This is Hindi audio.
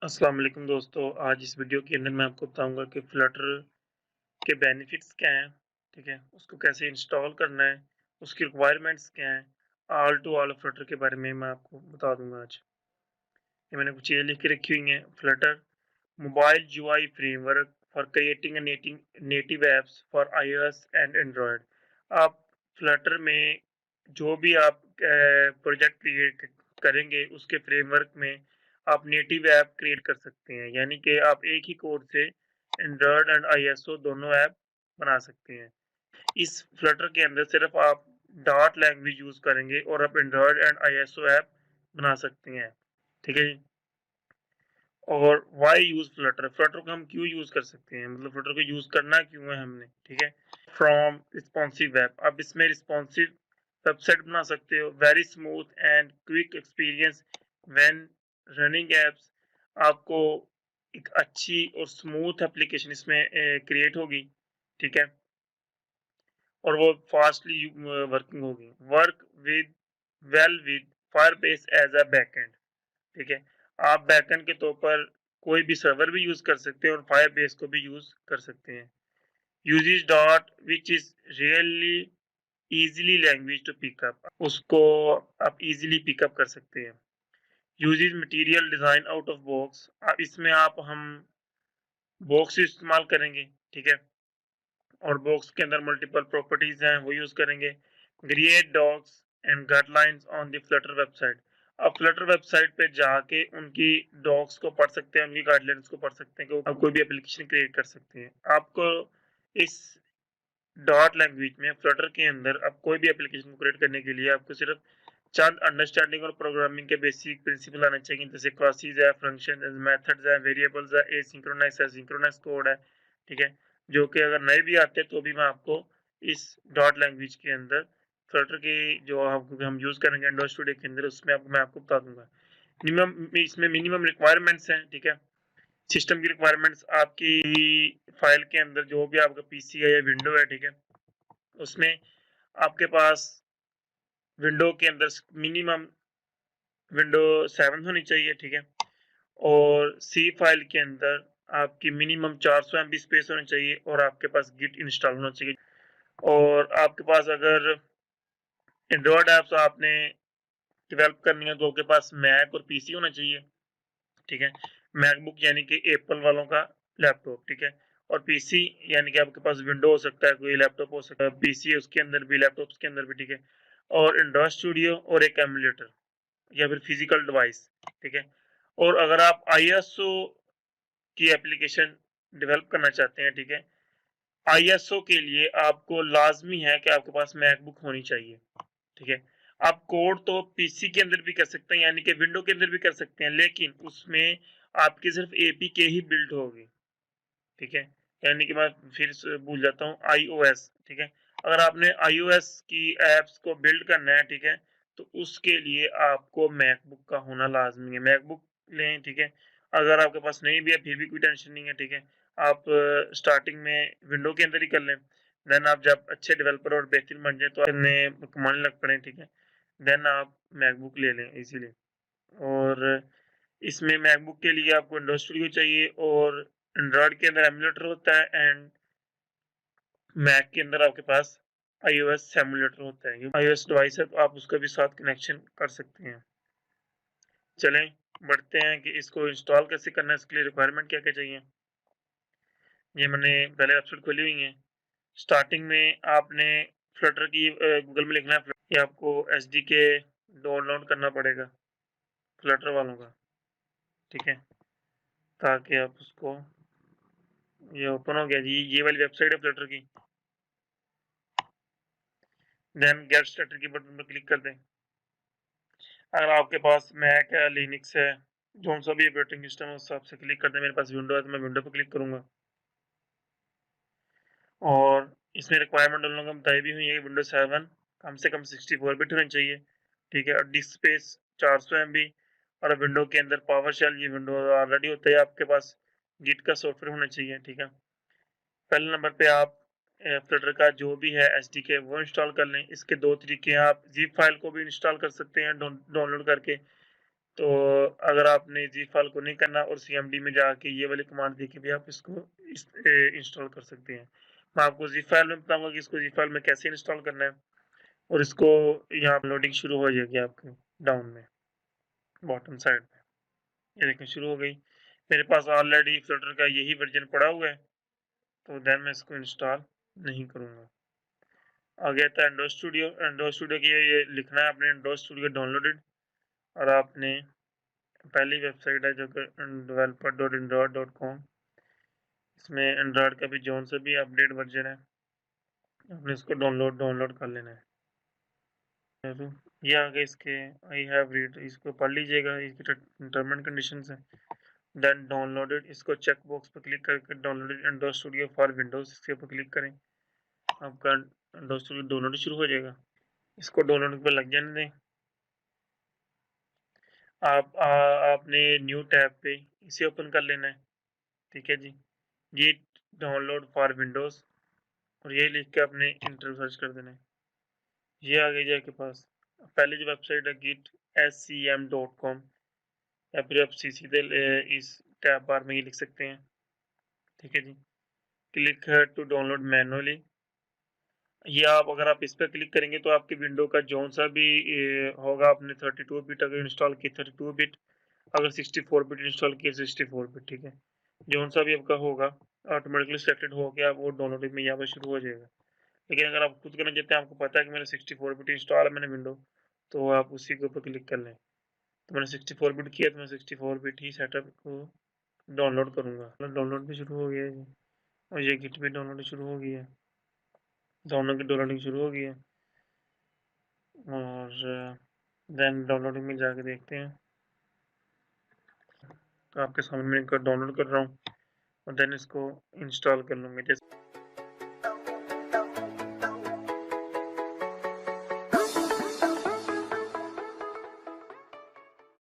अस्सलाम वालेकुम दोस्तों। आज इस वीडियो के अंदर मैं आपको बताऊंगा कि फ्लटर के बेनिफिट्स क्या हैं, ठीक है, उसको कैसे इंस्टॉल करना है, उसकी रिक्वायरमेंट्स क्या हैं। ऑल टू ऑल फ्लटर के बारे में मैं आपको बता दूंगा आज। ये मैंने कुछ चीज़ें लिख के रखी हुई हैं। Flutter mobile UI framework for creating native apps for iOS and Android. आप फ्लटर में जो भी आप प्रोजेक्ट क्रिएट करेंगे उसके फ्रेमवर्क में आप नेटिव ऐप क्रिएट कर सकते हैं, यानी कि आप एक ही कोड से एंड्रॉयड एंड आईएसओ दोनों ऐप बना सकते हैं। इस फ्लटर के अंदर सिर्फ आप डॉट लैंग्वेज यूज करेंगे और आप एंड्रॉयड एंड आईएसओ ऐप बना सकते हैं, ठीक है जी। और वाई यूज फ्लटर, फ्लटर को हम क्यों यूज कर सकते हैं, मतलब फ्लटर को यूज करना क्यों है हमने, ठीक है। फ्रॉम रिस्पॉन्सिव वेब, आप इसमें रिस्पॉन्सिव वेबसाइट बना सकते हो। Very smooth and quick experience when running apps, आपको एक अच्छी और स्मूथ एप्लीकेशन इसमें क्रिएट होगी, ठीक है, और वो फास्टली वर्किंग होगी। Work with well with Firebase as a backend, ठीक है। आप बैकएंड के तौर पर कोई भी सर्वर भी यूज कर सकते हैं और फायरबेस को भी यूज कर सकते हैं। Uses dot which is really easily language to pick up, उसको आप इजीली पिकअप कर सकते हैं। Uses material design out of box, इसमें आप हम बॉक्स इस्तेमाल करेंगे, ठीक है, और बॉक्स के अंदर मल्टीपल प्रॉपर्टीज हैं वो यूज करेंगे। Create docs and guidelines on the Flutter website, आप फ्लटर वेबसाइट पे जाके उनकी डॉक्स को पढ़ सकते हैं, उनकी गाइडलाइंस को पढ़ सकते हैं कि आप कोई भी एप्लीकेशन क्रिएट कर सकते हैं। आपको इस डॉट लैंग्वेज में फ्लटर के अंदर आप कोई भी एप्लीकेशन को क्रिएट करने के लिए आपको सिर्फ चंद अंडरस्टैंडिंग और प्रोग्रामिंग के बेसिक प्रिंसिपल आने चाहिए, जैसे क्लासेस है, फंक्शन है, मेथड्स है, वेरिएबल्स है, एसिंक्रोनस कोड है, ठीक है, जो कि अगर नए भी आते हैं तो भी मैं आपको इस डॉट लैंग्वेज के अंदर फ्लटर की जो हम यूज करेंगे एंड्रॉइड स्टूडियो के अंदर उसमें मैं आपको बता दूंगा। मिनिमम इसमें मिनिमम रिक्वायरमेंट्स हैं, ठीक है। सिस्टम की रिक्वायरमेंट्स, आपकी फाइल के अंदर जो भी आपका पीसी है या विंडो है, ठीक है, उसमें आपके पास विंडो के अंदर मिनिमम विंडो 7 होनी चाहिए, ठीक है। और सी फाइल के अंदर आपकी मिनिमम 400 MB स्पेस होनी चाहिए और आपके पास गिट इंस्टॉल होना चाहिए। और आपके पास अगर एंड्रॉयड ऐप्स आपने डेवलप करनी है तो आपके पास मैक और पीसी होना चाहिए, ठीक है। मैकबुक यानी कि एप्पल वालों का लैपटॉप, ठीक है, और पीसी यानी कि आपके पास विंडो हो सकता है, कोई लैपटॉप हो सकता है, पीसी है उसके अंदर भी, लैपटॉप के अंदर भी, ठीक है। और एंड्रॉइड स्टूडियो और एक एमुलेटर या फिर फिजिकल डिवाइस, ठीक है। और अगर आप आईएसओ की एप्लीकेशन डेवलप करना चाहते हैं, ठीक है, आईएसओ के लिए आपको लाजमी है कि आपके पास मैकबुक होनी चाहिए, ठीक है। आप कोड तो पीसी के अंदर भी कर सकते हैं, यानी कि विंडो के अंदर भी कर सकते हैं, लेकिन उसमें आपकी सिर्फ एपीके ही बिल्ड होगी, ठीक है। यानी कि मैं फिर भूल जाता हूँ, आईओएस, ठीक है। अगर आपने आईओएस की एप्स को बिल्ड करना है, ठीक है, तो उसके लिए आपको मैकबुक का होना लाजमी है। मैकबुक लें, ठीक है। अगर आपके पास नहीं भी है फिर भी कोई टेंशन नहीं है, ठीक है। आप स्टार्टिंग में विंडो के अंदर ही कर लें, देन आप जब अच्छे डेवलपर और बेहतरीन बन जाए तो करने कमाने लग पड़े, ठीक है, देन आप मैकबुक ले लें इजीली। और इसमें मैकबुक के लिए आपको विंडोज स्टूडियो चाहिए और एंड्रॉयड के अंदर एमुलेटर होता है एंड मैक के अंदर आपके पास आईओएस एमुलेटर होता है। आईओएस डिवाइस है तो आप उसका भी साथ कनेक्शन कर सकते हैं। चलें बढ़ते हैं कि इसको इंस्टॉल कैसे करना है, इसके लिए रिक्वायरमेंट क्या क्या चाहिए। ये मैंने पहले वेबसाइट खोली हुई है। स्टार्टिंग में आपने फ्लटर की गूगल में लिखना है, ये आपको एसडीके डाउनलोड करना पड़ेगा फ्लटर वालों का, ठीक है, ताकि आप उसको, ये ओपन हो गया जी, ये वाली वेबसाइट है फ्लटर की। देन गेट स्टार्टेड की बटन पर क्लिक कर दें। अगर आपके पास मैक है, लिनक्स है, जो सा भी ऑपरेटिंग सिस्टम है उस हिसाब से क्लिक कर दें। मेरे पास विंडो है तो मैं विंडो पर क्लिक करूंगा। और इसमें रिक्वायरमेंट उन लोगों को बताई भी हुई है कि विंडो 7 कम से कम 64 बिट होनी चाहिए, ठीक है, और डिस्क स्पेस 400 MB। और विंडो के अंदर पावर शेल, ये विंडो ऑलरेडी होता है, आपके पास गिट का सॉफ्टवेयर होना चाहिए, ठीक है। पहले नंबर पे आप फ्लटर का जो भी है एसडीके वो इंस्टॉल कर लें। इसके दो तरीके हैं, आप जिप फाइल को भी इंस्टॉल कर सकते हैं डाउनलोड करके, तो अगर आपने ज़िप फाइल को नहीं करना और सीएमडी में जाके ये वाली कमांड दे के भी आप इसको इंस्टॉल कर सकते हैं। मैं आपको ज़िप फाइल में बताऊँगा कि इसको ज़िप फाइल में कैसे इंस्टॉल करना है और इसको यहाँ लोडिंग शुरू हो जाएगी आपकी डाउन में, बॉटम साइड में। ये देखिए शुरू हो गई। मेरे पास ऑलरेडी फ्लटर का यही वर्जन पड़ा हुआ है, तो देन मैं इसको इंस्टॉल नहीं करूँगा। आ गया था एंड्रॉइड स्टूडियो। एंड्रॉइड स्टूडियो की ये लिखना है आपने एंड्रॉइड स्टूडियो डाउनलोडेड और आपने पहली वेबसाइट है जो कि developer.android.com, इसमें एंड्रॉइड का भी जौन सा भी अपडेट वर्जन है आपने इसको डाउनलोड कर लेना है। तो ये आगे इसके आई हैव रीड, इसको पढ़ लीजिएगा, इसकी टर्म एंड कंडीशंस है। देन डाउनलोडेड, इसको चेक बॉक्स पर क्लिक करके downloaded Android studio for Windows, इसके ऊपर क्लिक करें, आपका एंड्रॉइड स्टूडियो डाउनलोड शुरू हो जाएगा। इसको डाउनलोड पर लग जाने दें। आपने न्यू टैब पे इसे ओपन कर लेना है, ठीक है जी। गिट डाउनलोड फॉर विंडोज और ये लिख के आपने इंटर सर्च कर देना है। ये आ गई जी आपके पास। पहले जो वेबसाइट है git.scm.com, या फिर आप सीधे इस टैब बार में ये लिख सकते हैं, ठीक है जी। क्लिक टू डाउनलोड मैनुअली, ये आप अगर आप इस पर क्लिक करेंगे तो आपकी विंडो का जौन सा भी होगा, आपने 32 बिट अगर इंस्टॉल की 32 बिट, अगर 64 बिट इंस्टॉल किया 64 बिट, ठीक है। जौन सा भी आपका होगा ऑटोमेटिकली सेलेक्टेड हो गया, वो डाउनलोडिंग में यहाँ पर शुरू हो जाएगा। लेकिन अगर आप खुद करना चाहते हैं, आपको पता है कि मैंने 64 बिट इंस्टॉल है मैंने विंडो, तो आप उसी के ऊपर क्लिक कर लें। तो मैंने 64 बिट किया तो मैं 64 बिट ही सेटअप को डाउनलोड करूँगा। डाउनलोड भी शुरू हो गया है और ये गिट भी डाउनलोड शुरू हो गई है, दोनों की डाउनलोडिंग शुरू हो गई है। और देन डाउनलोडिंग में जाके देखते हैं, तो आपके सामने मैं इनको डाउनलोड कर रहा हूँ और देन इसको इंस्टॉल कर लूँगा। जैसे